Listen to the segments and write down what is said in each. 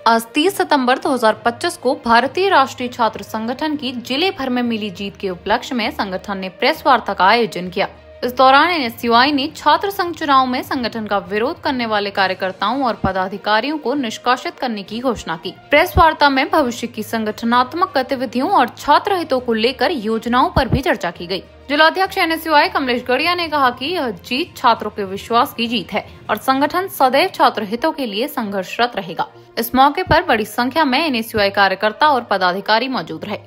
आज 30 सितंबर 2025 को भारतीय राष्ट्रीय छात्र संगठन की जिले भर में मिली जीत के उपलक्ष्य में संगठन ने प्रेस वार्ता का आयोजन किया। इस दौरान एनएसयूआई ने छात्र संघ चुनाव में संगठन का विरोध करने वाले कार्यकर्ताओं और पदाधिकारियों को निष्कासित करने की घोषणा की। प्रेस वार्ता में भविष्य की संगठनात्मक गतिविधियों और छात्र हितों को लेकर योजनाओं पर भी चर्चा की गई। जिलाध्यक्ष एनएसयूआई कमलेश गड़िया ने कहा कि यह जीत छात्रों के विश्वास की जीत है और संगठन सदैव छात्र हितों के लिए संघर्षरत रहेगा। इस मौके पर बड़ी संख्या में एनएसयूआई कार्यकर्ता और पदाधिकारी मौजूद रहे।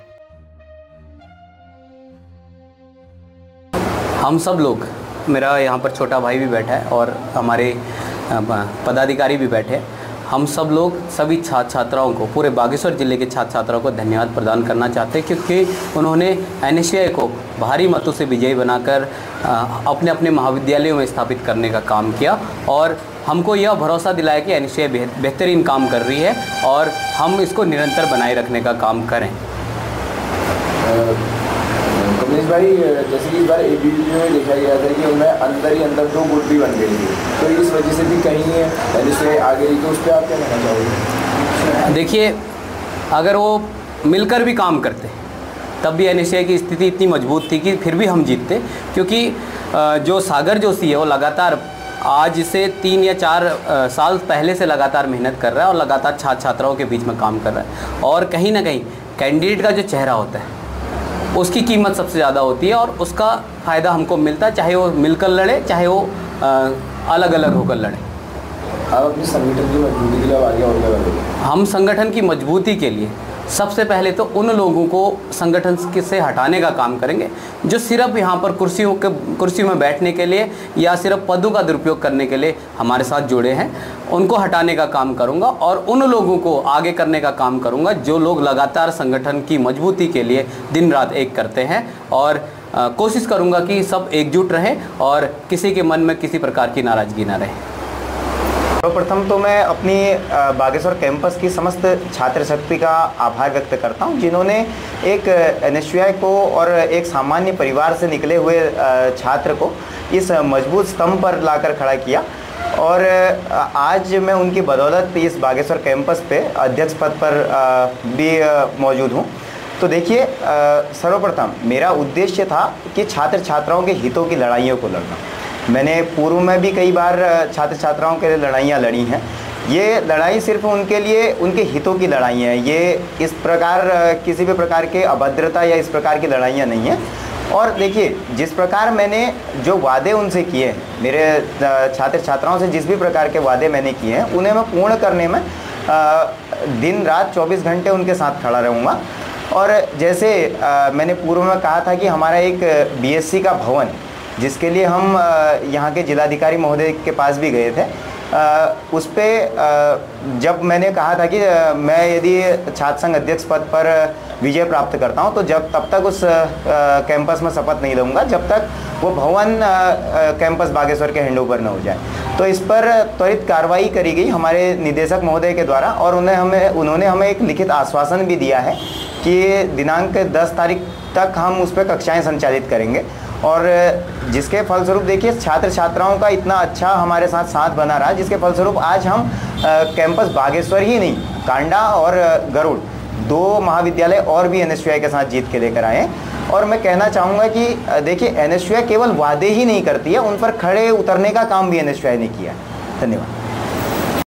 हम सब लोग, मेरा यहाँ पर छोटा भाई भी बैठा है और हमारे पदाधिकारी भी बैठे हैं, हम सब लोग सभी छात्र छात्राओं को, पूरे बागेश्वर जिले के छात्र छात्राओं को धन्यवाद प्रदान करना चाहते हैं, क्योंकि उन्होंने एनएसयूआई को भारी मतों से विजयी बनाकर अपने अपने महाविद्यालयों में स्थापित करने का काम किया और हमको यह भरोसा दिलाया कि एनएसयूआई बेहतरीन काम कर रही है और हम इसको निरंतर बनाए रखने का काम करें। कमलेश भाई, जैसे कि इस बार एबीवीपी में देखा गया था कि उनमें अंदर ही अंदर 2 गुट भी बन गई थी, तो इस वजह से भी कहीं एनएसयूआई आ गई, तो उस पर आप क्या कहना चाहोगे? देखिए, अगर वो मिलकर भी काम करते तब भी एनएसयूआई की स्थिति इतनी मजबूत थी कि फिर भी हम जीतते, क्योंकि जो सागर जोशी है वो लगातार आज से 3 या 4 साल पहले से लगातार मेहनत कर रहा है और लगातार छात्र छात्राओं के बीच में काम कर रहा है और कहीं ना कहीं कैंडिडेट का जो चेहरा होता है उसकी कीमत सबसे ज़्यादा होती है और उसका फ़ायदा हमको मिलता है, चाहे वो मिलकर लड़े चाहे वो अलग अलग होकर लड़े। आप अपनी संगठन की मजबूती के लिए आगे और क्या करेंगे? में हम संगठन की मजबूती के लिए सबसे पहले तो उन लोगों को संगठन से हटाने का काम करेंगे जो सिर्फ यहाँ पर कुर्सियों में बैठने के लिए या सिर्फ पदों का दुरुपयोग करने के लिए हमारे साथ जुड़े हैं, उनको हटाने का काम करूँगा और उन लोगों को आगे करने का काम करूँगा जो लोग लगातार संगठन की मजबूती के लिए दिन रात एक करते हैं और कोशिश करूँगा कि सब एकजुट रहें और किसी के मन में किसी प्रकार की नाराज़गी ना रहे। सर्वप्रथम तो मैं अपनी बागेश्वर कैंपस की समस्त छात्र शक्ति का आभार व्यक्त करता हूं, जिन्होंने एक एनएसयूआई को और एक सामान्य परिवार से निकले हुए छात्र को इस मजबूत स्तंभ पर लाकर खड़ा किया और आज मैं उनकी बदौलत इस बागेश्वर कैंपस पे अध्यक्ष पद पर भी मौजूद हूं। तो देखिए, सर्वप्रथम मेरा उद्देश्य था कि छात्र छात्राओं के हितों की लड़ाइयों को लड़ना। मैंने पूर्व में भी कई बार छात्र छात्राओं के लिए लड़ाइयाँ लड़ी हैं। ये लड़ाई सिर्फ उनके लिए, उनके हितों की लड़ाइयाँ हैं। ये इस प्रकार किसी भी प्रकार के अभद्रता या इस प्रकार की लड़ाइयाँ नहीं हैं। और देखिए, जिस प्रकार मैंने जो वादे उनसे किए हैं, मेरे छात्र छात्राओं से जिस भी प्रकार के वादे मैंने किए हैं, उन्हें मैं पूर्ण करने में दिन रात 24 घंटे उनके साथ खड़ा रहूँगा। और जैसे मैंने पूर्व में कहा था कि हमारा एक बीएससी का भवन, जिसके लिए हम यहाँ के जिलाधिकारी महोदय के पास भी गए थे, उस पर जब मैंने कहा था कि मैं यदि छात्र संघ अध्यक्ष पद पर विजय प्राप्त करता हूँ तो तब तक उस कैंपस में शपथ नहीं लूँगा जब तक वो भवन कैंपस बागेश्वर के हैंडओवर न हो जाए। तो इस पर त्वरित कार्रवाई करी गई हमारे निदेशक महोदय के द्वारा और उन्होंने हमें एक लिखित आश्वासन भी दिया है कि दिनांक 10 तारीख तक हम उस पर कक्षाएँ संचालित करेंगे और जिसके फलस्वरूप देखिए छात्र छात्राओं का इतना अच्छा हमारे साथ बना रहा, जिसके फलस्वरूप आज हम कैंपस बागेश्वर ही नहीं, कांडा और गरुड़ 2 महाविद्यालय और भी एनएसयूआई के साथ जीत के लेकर आए। और मैं कहना चाहूँगा कि देखिए, एनएसयूआई केवल वादे ही नहीं करती है, उन पर खड़े उतरने का काम भी एनएसयूआई ने किया है। धन्यवाद।